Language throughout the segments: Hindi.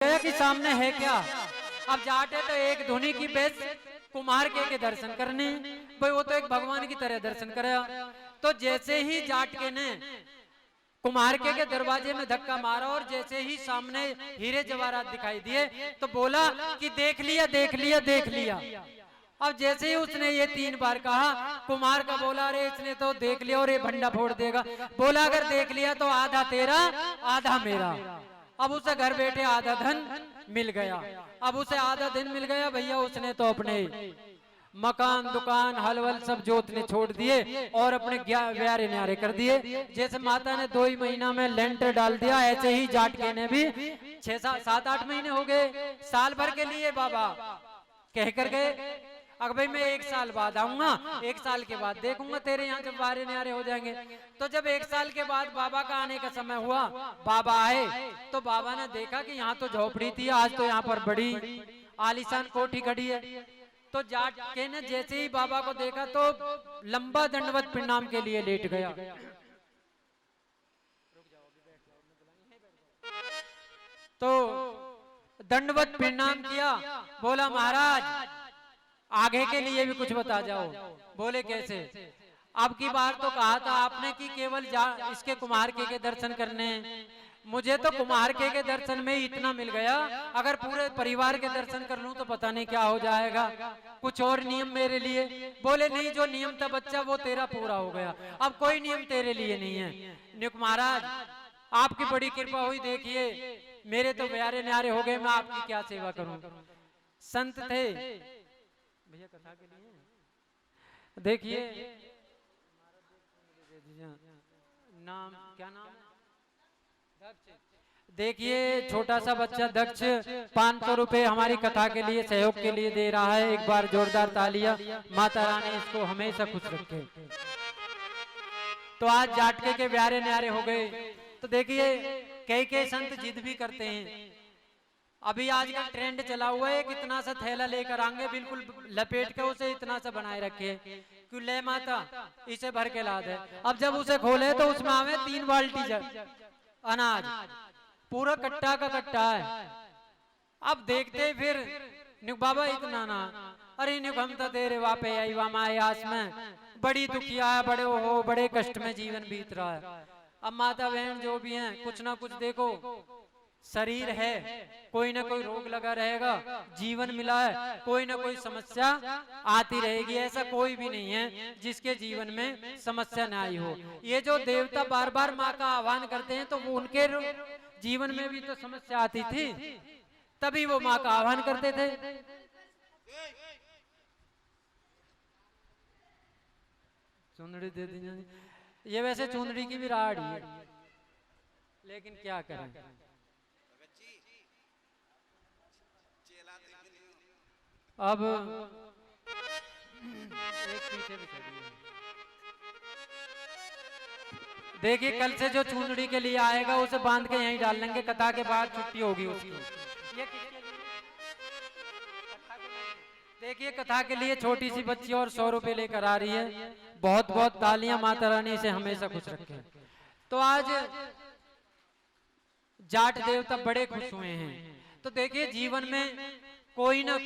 गया कि सामने है क्या। अब जाटे तो एक धुनी की बेस कुम्हार के दर्शन करने, भाई वो तो एक भगवान की तरह दर्शन करे। तो जैसे ही जाटके ने कुम्हार के दरवाजे में धक्का मारा और जैसे ही सामने हीरे जवाहरात दिखाई दिए तो बोला कि देख लिया देख लिया देख लिया। अब जैसे ही उसने ये 3 बार कहा, कुम्हार का बोला अरे इसने तो देख लिया और ये भंडा फोड़ देगा। बोला अगर देख लिया तो आधा तेरा आधा मेरा। अब उसे घर बैठे आधा धन मिल गया। अब उसे आधा दिन मिल गया भैया, उसने तो अपने मकान दुकान हलवल सब जोतने छोड़ दिए और अपने ब्यारे न्यारे कर दिए। जैसे माता ने 2 ही महीना में लेंटर डाल दिया, ऐसे ही जाटके ने भी 6-7-8 महीने हो गए, साल भर के लिए बाबा कह कर गए अगर भाई मैं 1 साल बाद आऊंगा, 1 साल के बाद देखूंगा तेरे यहाँ जब बारे न्यारे हो जाएंगे। तो जब 1 साल के बाद बाबा का आने का समय हुआ, बाबा आए तो बाबा ने देखा कि यहाँ तो झोपड़ी थी, आज तो यहाँ पर बड़ी आलीशान कोठी खड़ी है। तो जाटके ने जैसे ही बाबा को देखा तो लंबा दंडवत प्रणाम के लिए लेट गया। तो दंडवत प्रणाम किया, बोला महाराज आगे के लिए भी कुछ बता जाओ। बोले कैसे? अब की बार तो कहा था आपने कि केवल इसके कुम्हार के दर्शन करने, मुझे तो कुम्हार के दर्शन में ही इतना मिल गया, अगर पूरे परिवार के दर्शन कर लूं तो पता नहीं क्या हो जाएगा, कुछ और नियम मेरे लिए। बोले नहीं, जो नियम था बच्चा वो तेरा पूरा हो गया, अब कोई नियम तेरे लिए नहीं है। निक महाराज आपकी बड़ी कृपा हुई, देखिए मेरे तो प्यारे न्यारे हो गए, मैं आपकी क्या सेवा करूं। संत थे भैया कथा के लिए, देखिए नाम क्या नाम है? देखिए छोटा सा बच्चा दक्ष 500 रुपए हमारी कथा के लिए सहयोग के लिए दे रहा है। एक बार जोरदार तालियां, माता रानी इसको हमेशा खुश रखे। तो आज जाटके के प्यारे न्यारे हो गए। तो देखिए कई संत जिद भी करते हैं। अभी आज का ट्रेंड चला हुआ है, कितना सा थैला लेकर आएंगे बिल्कुल लपेट के उसे इतना सा बनाए रखे क्यों ले माता इसे भर के ला दे। अब जब उसे खोले तो उसमें आवे 3 बाल्टी अनाज, पूरा कट्टा का कट्टा है। अब देखते फिर निक बाबा इतना ना, अरे निक हम तो तेरे वापे आई वामाए आस में बड़ी दुखिया है, बड़े हो बड़े कष्ट में जीवन बीत रहा है। अब माता बहन जो भी हैं कुछ ना कुछ देखो, शरीर है कोई ना कोई रोग लगा रहेगा, जीवन मिला है कोई ना कोई समस्या आती रहेगी, ऐसा कोई भी नहीं है जिसके जीवन में समस्या ना आई हो। ये जो देवता बार बार माँ का आह्वान करते हैं तो वो उनके जीवन में भी तो समस्या आती थी, तभी वो माँ का आह्वान करते थे। चुंदड़ी दे दी, ये वैसे चुंदड़ी की भी राड़ी है, लेकिन क्या करें। अब एक पीछे भी खड़ी है। देखिए कल से जो चुंदड़ी के लिए आएगा उसे बांध के यहीं डाल लेंगे, कथा के बाद छुट्टी होगी उसकी। देखिए कथा के लिए छोटी सी बच्ची और 100 रुपए लेकर आ रही है। बहुत बहुत तालियां, माता रानी से हमेशा खुश रखे। तो आज जाट देवता बड़े खुश हुए हैं। तो देखिए जीवन में कोई ना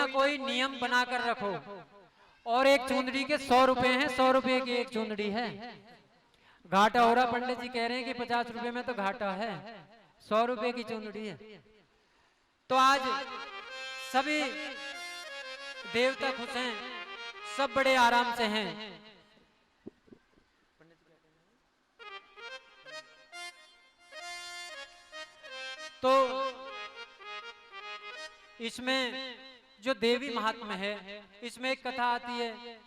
कोई नियम बनाकर रखो। और एक चुंदड़ी के 100 रुपए हैं, 100 रुपए की एक चुंदड़ी है। घाटा हो रहा, पंडित जी कह रहे हैं कि 50 रुपए में तो घाटा है, 100 रुपए की चुंदड़ी है। तो आज सभी देवता खुश हैं, सब बड़े आराम से हैं। तो इसमें जो देवी महात्मा है, इसमें एक कथा आती है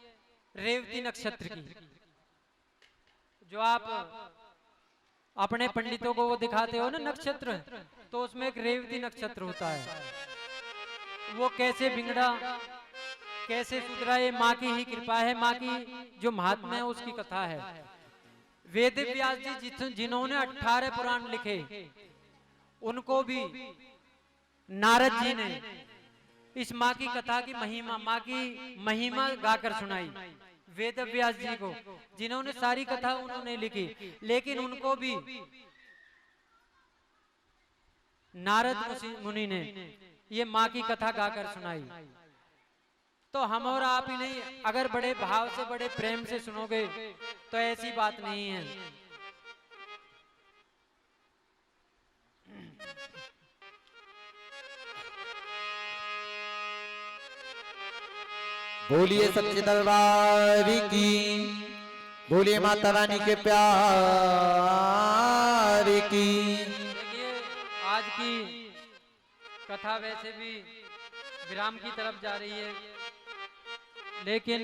रेवती नक्षत्र की, जो आप अपने पंडितों को वो दिखाते हो ना नक्षत्र, तो उसमें एक रेवती नक्षत्र होता है। वो कैसे बिगड़ा कैसे सुधरा, ये माँ की ही कृपा है, माँ की जो महात्मा है उसकी कथा है। वेद व्यास जी जिन्होंने 18 पुराण लिखे, उनको भी नारद जी ने इस माँ की कथा की महिमा, माँ की महिमा गाकर सुनाई। वेद व्यास जी को, जिन्होंने सारी कथा उन्होंने लिखी, लेकिन उनको भी नारद मुनि ने ये माँ की कथा गाकर सुनाई। तो हम और आप ही नहीं, अगर बड़े भाव से बड़े प्रेम से सुनोगे तो ऐसी बात नहीं है। बोलिए सच्चे दरबार की, बोलिए माता रानी के प्यार की। देखिए आज की कथा वैसे भी विराम की तरफ जा रही है, लेकिन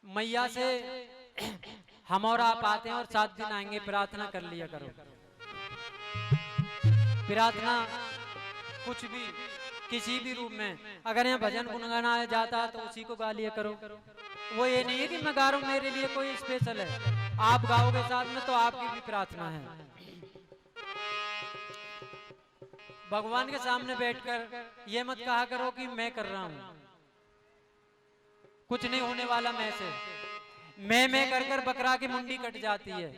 मैया से हम और आप आते हैं और 7 दिन आएंगे, प्रार्थना कर लिया करो। प्रार्थना कुछ भी किसी भी रूप में, अगर यहाँ भजन गुनगुनाया जाता है तो उसी को गा लिया करो। वो ये नहीं है कि मैं गा रहा हूँ मेरे लिए कोई स्पेशल है, आप गाओगे साथ में तो आपकी भी प्रार्थना है। भगवान के सामने बैठकर ये मत कहा करो कि मैं कर रहा हूं, कुछ नहीं होने वाला मैं से। मैं कर कर बकरा की मुंडी कट जाती है।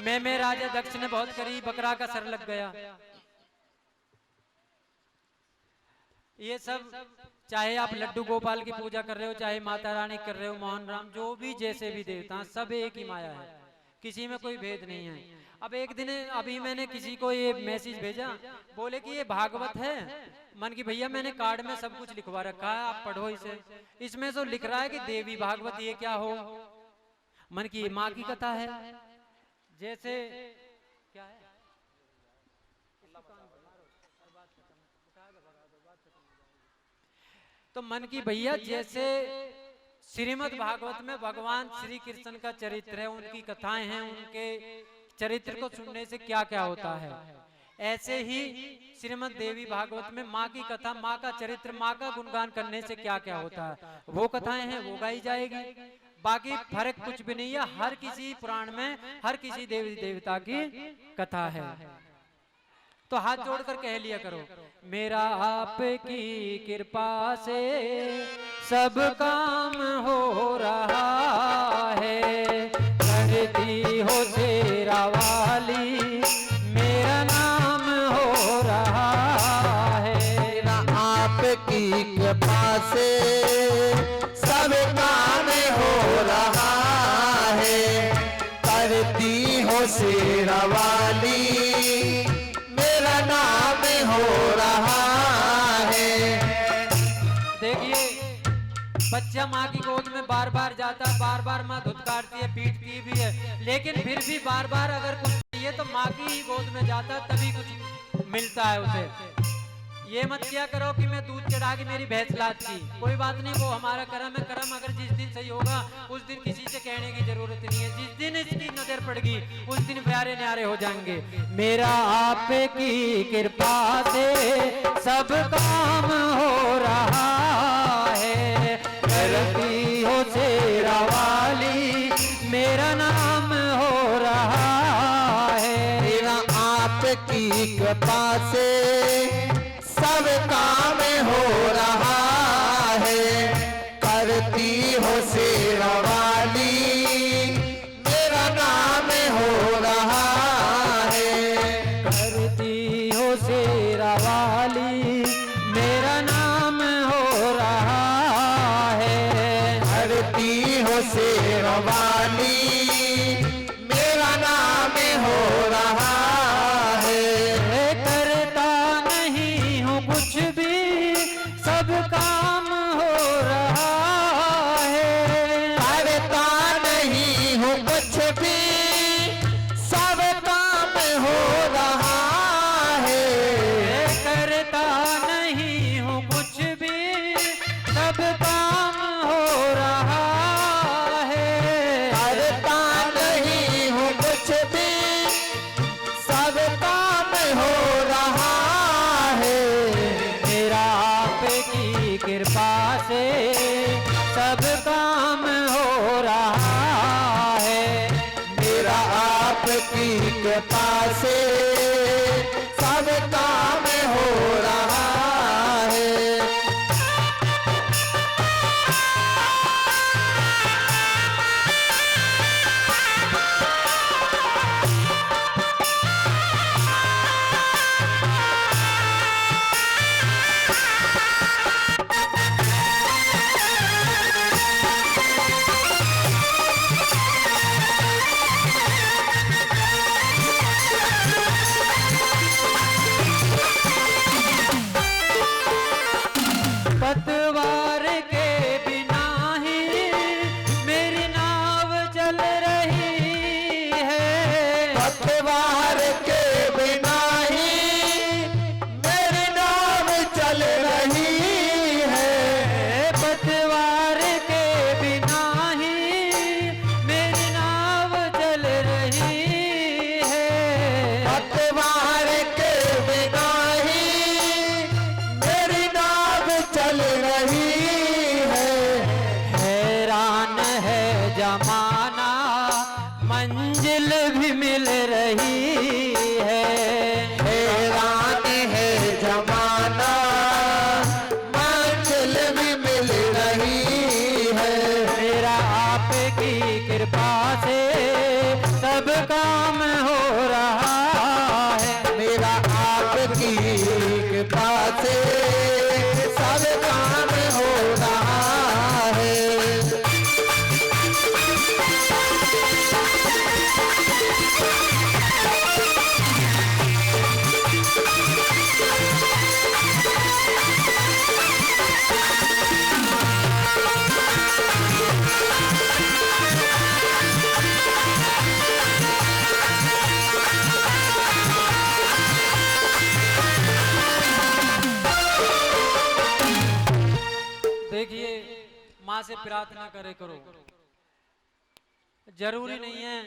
मैं राजा दक्ष ने बहुत करी, बकरा का सर लग गया। ये सब चाहे आप लड्डू गोपाल की पूजा कर रहे हो, चाहे माता रानी कर रहे हो, मोहन राम, जो भी जैसे भी देवता, सब एक ही माया है, किसी में कोई भेद नहीं है। अब एक दिन अभी मैंने किसी को ये मैसेज भेजा, बोले कि ये भागवत है। मन की भैया मैंने कार्ड में सब कुछ लिखवा रखा है, आप पढ़ो इसे। इसमें तो लिख रहा है कि देवी भागवत, ये क्या हो? मन की माँ की कथा है, जैसे क्या है, तो मन की भैया जैसे श्रीमद् भागवत में भगवान श्री कृष्ण का चरित्र है, उनकी कथाएं हैं, उनके चरित्र को सुनने से क्या क्या होता है, ऐसे ही श्रीमद् देवी भागवत में माँ की कथा, माँ का चरित्र, माँ का गुणगान करने से क्या क्या होता है, वो कथाएं हैं, वो गाई जाएगी। बाकी फर्क कुछ भी नहीं है, हर किसी पुराण में हर किसी देवी देवता की कथा है। तो हाथ जोड़कर कह लिया करो, मेरा आपकी कृपा से सब काम हो रहा है, करती हो तेरा वाली, मेरा नाम हो रहा है। मेरा आपकी कृपा से सब काम हो रहा है, करती हो शेरा वाली, मेरा नाम हो रहा है। देखिए बच्चा माँ की गोद में बार बार जाता है, बार बार माँ धुतकारती है, पीटती भी है, लेकिन फिर भी बार बार अगर कुछ चाहिए तो माँ की ही गोद में जाता है, तभी कुछ मिलता है उसे। ये मत किया करो कि मैं दूध चढ़ा के मेरी भैंस लाती, कोई बात नहीं, वो हमारा कर्म है। कर्म अगर जिस दिन सही होगा उस दिन किसी से कहने की जरूरत नहीं है, जिस दिन इसकी नजर पड़ेगी उस दिन प्यारे न्यारे हो जाएंगे। मेरा आपकी कृपा से सब काम हो रहा है, करती हो शेरा वाली, मेरा नाम हो रहा है। मेरा आपकी कृपा से सब काम हो रहा है, करती हो शेरा वाली, मेरा नाम हो रहा है। करती हो शेरा वाली, मेरा नाम हो रहा है। करती हो शेरा वाली, मेरा नाम हो रहा है। करता नहीं हूँ कुछ भी, सब काम हो रहा है। करता नहीं हूँ कुछ भी, सब काम हो रहा है। करता नहीं हूँ कुछ भी, सब काम हो रहा है। करता नहीं हूँ कुछ भी, सब काम हो रहा है। मेरा आपकी कृपा से सब काम हो रहा है। मेरा आपकी कृपा से सब काम हो रहा है। मंजिल भी मिल रही है। हैरान है जमाना, मंजिल भी मिल रही है। मेरा आपकी कृपा से सब काम हो रहा है। मेरा आपकी कृपा से सब काम हो रहा है। देखिए, माँ से प्रार्थना करे करो। जरूरी नहीं है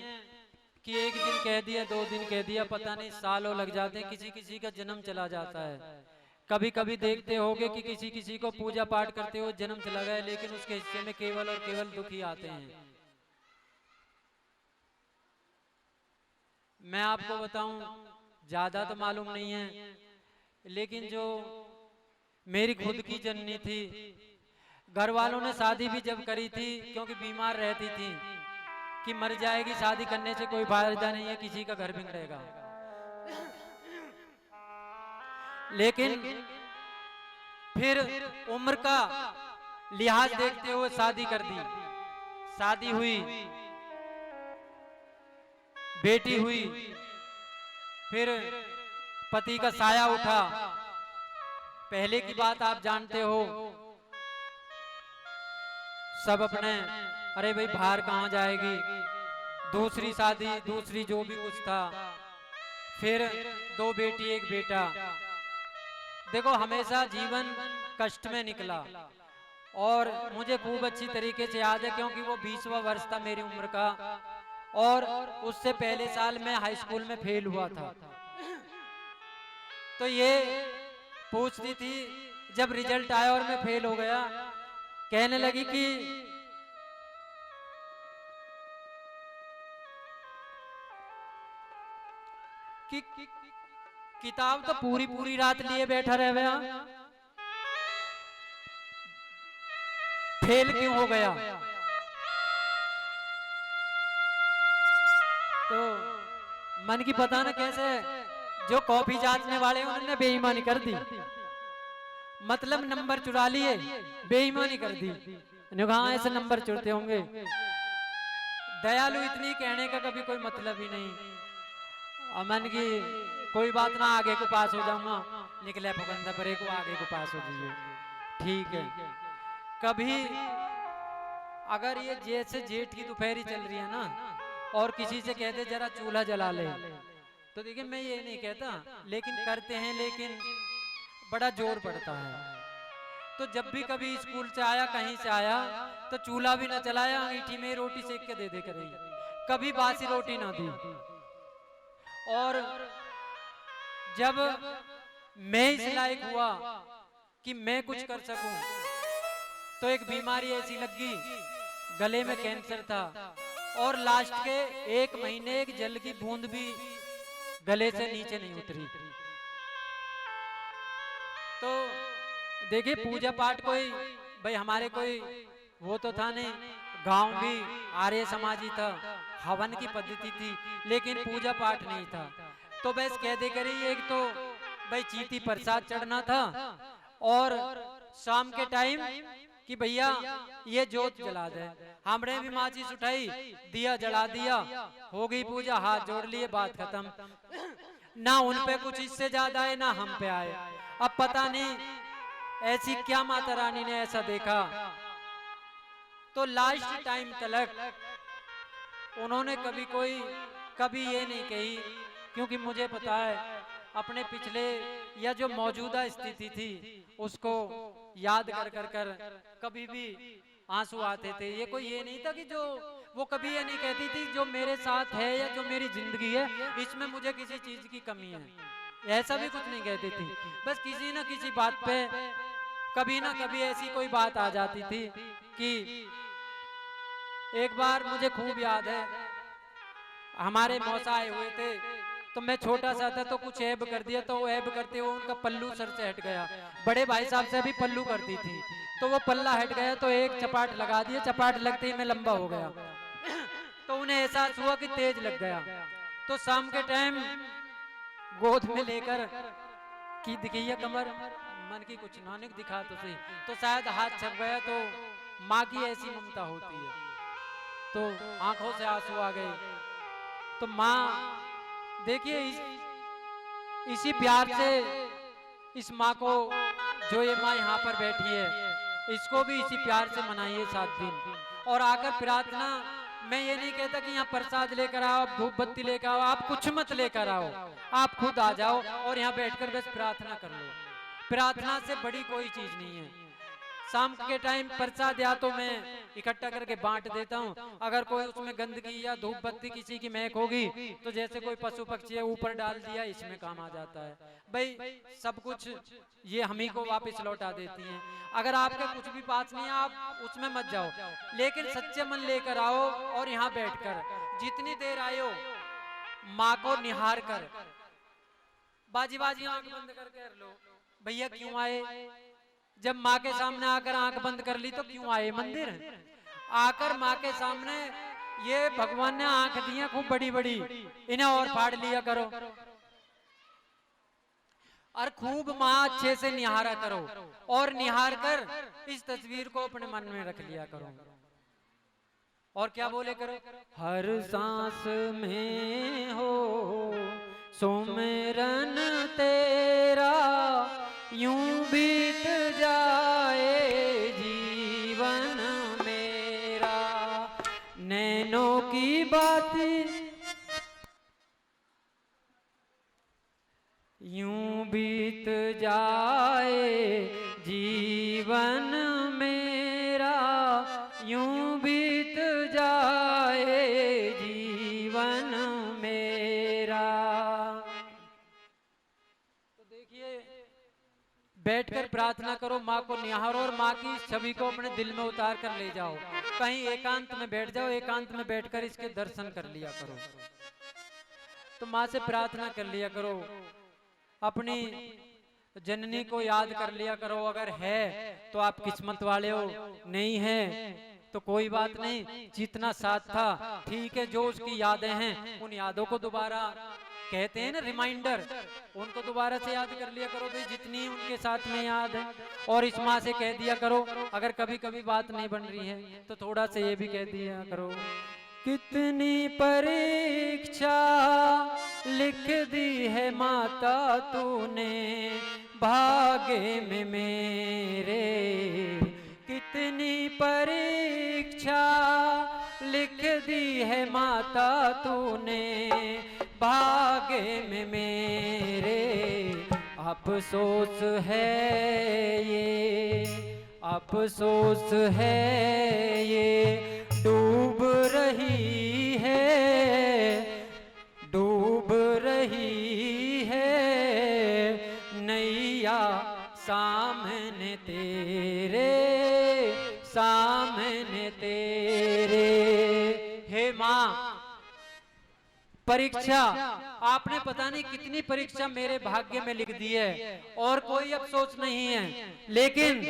कि एक दिन कह दिया, 2 दिन कह दिया, पता नहीं सालों लग जाते हैं। किसी किसी का जन्म चला जाता है। कभी कभी देखते होगे कि किसी किसी को पूजा पाठ करते हुए जन्म चला गया, लेकिन उसके हिस्से में केवल और केवल दुख ही आते हैं। मैं आपको बताऊं, ज्यादा तो मालूम नहीं है, लेकिन जो मेरी खुद की जननी थी, घर वालों ने शादी भी जब करी थी, क्योंकि बीमार रहती थी कि मर जाएगी, शादी करने से कोई फायदा नहीं है, किसी का घर बिगड़ेगा। लेकिन फिर उम्र का लिहाज देखते हुए शादी कर दी। शादी हुई, बेटी हुई, फिर पति का साया उठा। पहले की बात आप जानते हो, सब अपने अरे भाई बाहर कहाँ जाएगी, दूसरी शादी, दूसरी जो भी कुछ था, फिर 2 बेटी 1 बेटा। देखो, हमेशा जीवन कष्ट में निकला और मुझे खूब अच्छी तरीके से याद है, क्योंकि वो 20वां वर्ष था मेरी उम्र का और उससे पहले साल मैं हाई स्कूल में फेल हुआ था। तो ये पूछती थी, जब रिजल्ट आया और मैं फेल हो गया, कहने लगी कि किताब तो पूरी पूरी रात लिए बैठा रह गया, फेल क्यों हो गया? तो मन की पता ना कैसे जो कॉपी जांचने वाले उन्होंने बेईमानी कर दी, मतलब नंबर चुरा लिए, बेईमानी कर दी। कहा ऐसे नंबर चुरते होंगे। दयालु इतनी, कहने का कभी कोई मतलब ही नहीं। अमन की कोई बात ना, आगे को पास हो जाऊंगा, निकले फुकंदा परे को आगे को पास हो जाइए, ठीक है। कभी अगर ये जैसे जेठ की दोपहरी चल रही है ना, और किसी से कहते जरा चूल्हा जला ले, तो देखिए मैं ये नहीं कहता, लेकिन करते हैं, लेकिन बड़ा जोर पड़ता है। तो जब भी कभी स्कूल से आया, कहीं से आया, तो चूल्हा भी ना चलाया, अंगीठी में रोटी सेक के दे करे, कभी बासी रोटी ना दी। और जब मैं इस लायक हुआ कि मैं कुछ कर सकूं, तो एक बीमारी ऐसी लगी, गले में कैंसर था, और लास्ट के 1 महीने एक जल की बूंद भी गले से नीचे नहीं उतरी। तो देखिए, पूजा पाठ कोई भाई हमारे कोई वो तो था नहीं, गांव भी आर्य समाजी था, हवन की पद्धति थी, लेकिन पूजा पाठ नहीं था। तो बस कह दे करी, एक तो भाई चीती प्रसाद चढ़ना था, और शाम के टाइम कि भैया ये जोत जला दे। हमने भी माचिस उठाई, दिया जला दिया, हो गई पूजा, हाथ जोड़ लिए, बात खत्म। ना उन पे कुछ इससे ज्यादा है, ना हम पे आए। अब पता नहीं ऐसी क्या माता रानी ने ऐसा देखा, तो लास्ट टाइम तक उन्होंने कभी ये नहीं कही, क्योंकि मुझे पता है अपने पिछले या जो मौजूदा स्थिति थी उसको याद कर कभी भी आंसू आते थे। ये कोई ये नहीं था कि जो वो कभी ये नहीं कहती थी जो मेरे साथ है या जो मेरी जिंदगी है इसमें मुझे किसी चीज की कमी है, ऐसा भी कुछ नहीं कहती थी। बस किसी ना किसी बात पे कभी ना कभी ऐसी कोई बात आ जाती थी कि एक बार मुझे खूब याद है हमारे मौसा आए हुए थे, तो मैं छोटा सा था तो कुछ ऐब कर दिया, तो वो ऐब करते हुए उनका पल्लू सर से हट गया। बड़े भाई साहब से भी पल्लू करती थी, तो वो पल्ला हट गया, तो एक चपाट लगा दिया, चपाट लगते ही मैं लंबा हो गया। तो उन्हें एहसास हुआ कि तेज लग गया। तो शाम के टाइम गोद में लेकर की दिखिए कमर, मन की कुछ नानक दिखा तो सही, तो शायद हाथ छप गया। तो माँ की ऐसी ममता होती है, तो आंखों से आंसू आ गए। तो माँ देखिए इसी प्यार से इस माँ को, जो ये माँ यहाँ पर बैठी है, इसको भी इसी प्यार से मनाइए 7 दिन। और आकर प्रार्थना, मैं ये नहीं कहता कि यहाँ प्रसाद लेकर आओ, धूप बत्ती लेकर आओ, आप कुछ मत लेकर आओ, आप खुद आ जाओ और यहाँ बैठकर बस प्रार्थना कर लो। प्रार्थना से बड़ी कोई चीज नहीं है। शाम के टाइम प्रसाद या तो मैं इकट्ठा करके बांट देता हूँ, अगर कोई उसमें गंदगी या धूप बत्ती किसी की महक होगी तो जैसे कोई पशु पक्षी है ऊपर डाल दिया, इसमें काम आ जाता है। भाई सब कुछ ये हम ही को वापस लौटा देती हैं। अगर आपके कुछ भी पास नहीं है आप उसमें मत जाओ, लेकिन सच्चे मन लेकर आओ और यहाँ बैठकर जितनी देर आयो माँ को निहार कर, बाजी बाजी आंख बंद करके लो, भैया क्यों आए। जब माँ के सामने आकर आंख बंद कर ली तो क्यों आए मंदिर, आकर माँ के सामने, ये भगवान ने आंख दी है खूब बड़ी बड़ी, इन्हें और फाड़ लिया करो और खूब माँ अच्छे से निहारा करो, और निहार कर इस तस्वीर को अपने मन में रख लिया करो। और क्या बोले करो, हर सांस में हो सुमिरन तेरा, यूं बीत जाए जीवन मेरा, नैनों की बातें यूं बीत जाए जीवन मेरा, यूं बीत जाए जीवन मेरा। तो देखिए बैठकर प्रार्थना करो, माँ को निहारो और माँ की छवि को अपने दिल में उतार कर ले जाओ। कहीं एकांत में बैठ जाओ, एकांत में बैठकर इसके दर्शन कर लिया करो। तो माँ से प्रार्थना कर लिया करो, अपनी जननी को याद कर लिया करो। अगर है तो आप किस्मत वाले हो, नहीं है तो कोई बात नहीं, जितना साथ था ठीक है। जो उसकी यादें हैं उन यादों को दोबारा, कहते हैं ना रिमाइंडर, उनको दोबारा से याद कर लिया करो भाई, जितनी उनके साथ में याद है। और इस माँ से कह दिया करो, अगर कभी कभी बात नहीं बन रही है तो थोड़ा सा ये भी कह दिया करो, कितनी परीक्षा लिख दी है माता तूने भाग्य में मेरे, कितनी परीक्षा लिख दी है माता तूने भाग्य में मेरे, अफसोस है ये, अफसोस है ये, डूब रही है, डूब रही है नैया सामने तेरे, सामने तेरे। हे माँ, परीक्षा आपने पता नहीं कितनी परीक्षा मेरे भाग्य में लिख दी है, और कोई अफसोस नहीं है, लेकिन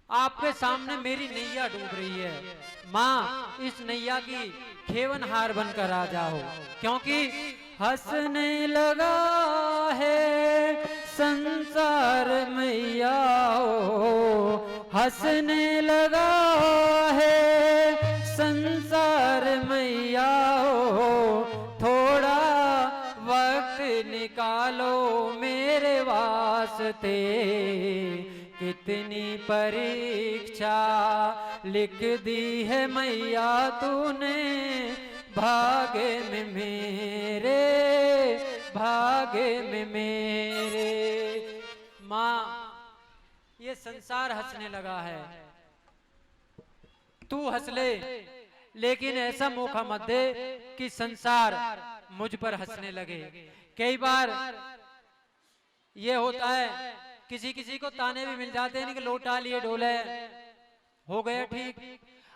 आपके सामने मेरी नैया डूब रही है। माँ इस नैया की खेवनहार बनकर आ जाओ, क्योंकि हंसने लगा है संसार मैया, हंसने लगा है संसार मैया, थोड़ा वक्त निकालो मेरे वास्ते, कितनी परीक्षा लिख दी है मैया तूने भाग्य में मेरे, भाग्य में मेरे। माँ ये संसार हंसने लगा है, तू हंस ले, लेकिन ऐसा मौका मत दे कि संसार मुझ पर हंसने लगे। कई बार ये होता है, किसी किसी को ताने भी मिल जाते हैं कि लोटा लिए डोले, हो गया ठीक।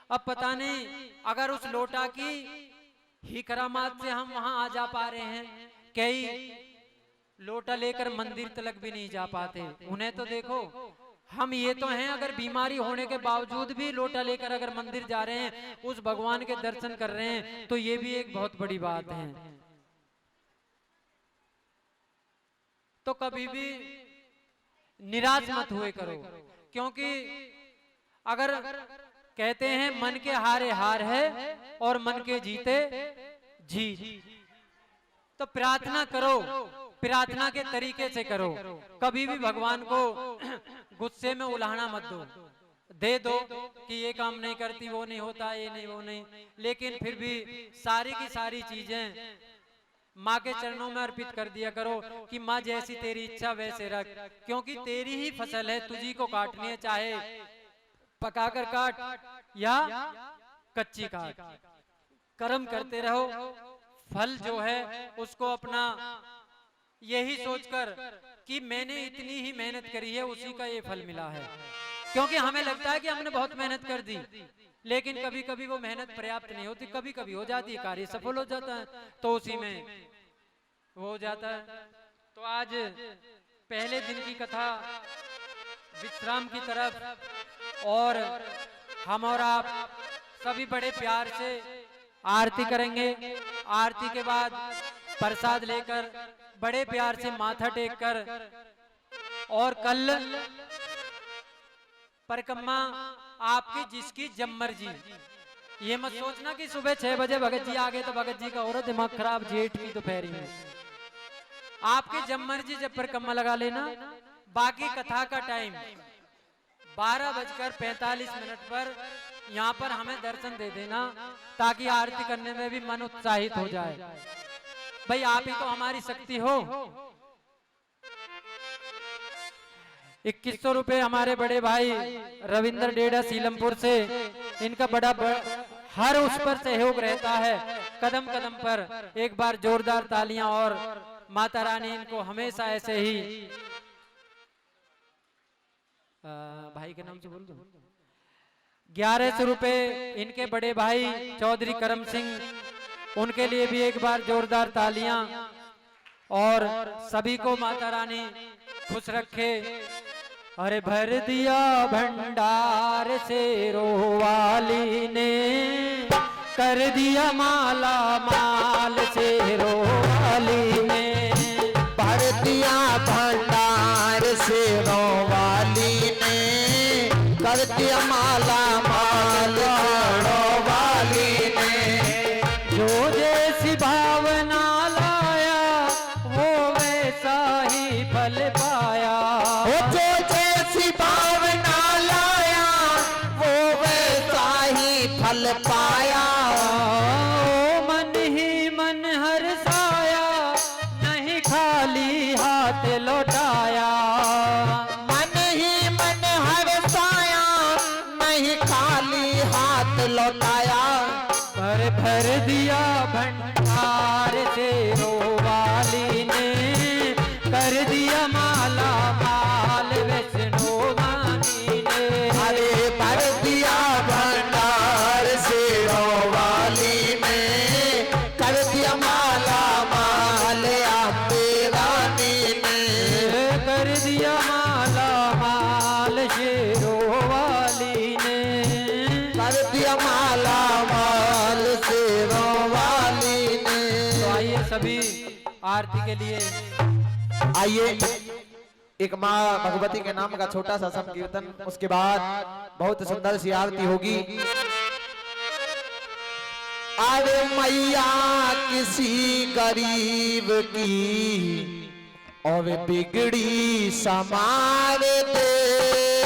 अब पता नहीं अगर उस लोटा की ही करामात से हम वहां आ जा पा रहे हैं। कई लोटा लेकर मंदिर तक भी नहीं जा पाते। उन्हें तो देखो, हम ये तो हैं, अगर बीमारी होने के बावजूद भी लोटा लेकर अगर मंदिर जा रहे हैं, उस भगवान के दर्शन कर रहे हैं, तो ये भी एक बहुत बड़ी बात है। तो कभी भी निराश मत हुए करो, क्योंकि अगर कहते हैं मन के हारे हार है और मन के जीते जीत, तो प्रार्थना करो, प्रार्थना के तरीके से करो। कभी भी भगवान को गुस्से में उलाहना मत दो, दे दो कि ये काम नहीं करती, वो नहीं होता, ये नहीं, वो नहीं, लेकिन फिर भी सारी की सारी चीजें माँ के चरणों में अर्पित कर दिया करो कि माँ जैसी तेरी इच्छा वैसे रख, क्योंकि तेरी ही फसल है, तुझी को काटनी है, चाहे पकाकर काट या कच्ची काट। कर्म करते रहो, फल जो है उसको अपना यही सोचकर कि मैंने इतनी ही मेहनत करी है, उसी का ये फल मिला है। क्योंकि हमें लगता है कि हमने बहुत मेहनत कर दी, लेकिन कभी कभी वो मेहनत पर्याप्त नहीं होती, कभी कभी हो जाती है, कार्य सफल हो जाता है, तो उसी में वो हो जाता है। तो आज पहले दिन की कथा विश्राम की तरफ, और हम और आप सभी बड़े प्यार से आरती करेंगे। आरती के बाद प्रसाद लेकर बड़े प्यार से माथा टेक कर, और कल परिक्रमा आपकी जिसकी जब मर्जी, ये मत सोचना कि सुबह 6 बजे भगत जी आ गए तो भगत जी का और दिमाग खराब, जेठ की दोपहरी में। आपकी जब मर्जी जब परिक्रमा लगा लेना। बाकी कथा का टाइम 12:45 पर यहाँ पर हमें दर्शन दे देना, ताकि आरती करने में भी मन उत्साहित हो जाए। भाई आप ही तो हमारी शक्ति हो। 2100 रुपए हमारे बड़े भाई रविंद्र डेढ़ा सीलमपुर से, इनका बड़ा हर उस पर सहयोग रहता है, कदम कदम पर। एक बार जोरदार तालियां, और माता रानी इनको हमेशा ऐसे ही, भाई के नाम से बोल दो, 1100 रुपए इनके बड़े भाई चौधरी करम सिंह, उनके लिए भी एक बार जोरदार तालियां। और सभी को माता रानी खुश रखे। अरे भर दिया भंडार से रोवाली ने, कर दिया माला माल से रोवाली ने, भर दिया भंडार से रोवाली ने, कर दिया माला माल रोवाली ने। जो जैसी भावना लाया वो वैसा ही फल पाया, जो जैसी भावना लाया वो वैसा ही फल पाया। मन ही मन हर्षाया, नहीं खाली हाथ लौटाया। मन ही मन हर्षाया, नहीं खाली हाथ लौटाया। भर दिया भंडार से रोवाली ने, कर दिया माला माल वैष्णो मानी ने। अरे भर दिया भंडार से रोवाली ने, कर दिया माला माल अम्बे रानी ने, कर दिया माला माल शेरोवाली ने, कर दिया माला माल शेरोवाली ने। तो आइए सभी आरती के लिए। आइए एक माँ भगवती के नाम का छोटा सा संकीर्तन, उसके बाद बहुत सुंदर सी आरती होगी। अरे मैया किसी गरीब की और बिगड़ी समार दे,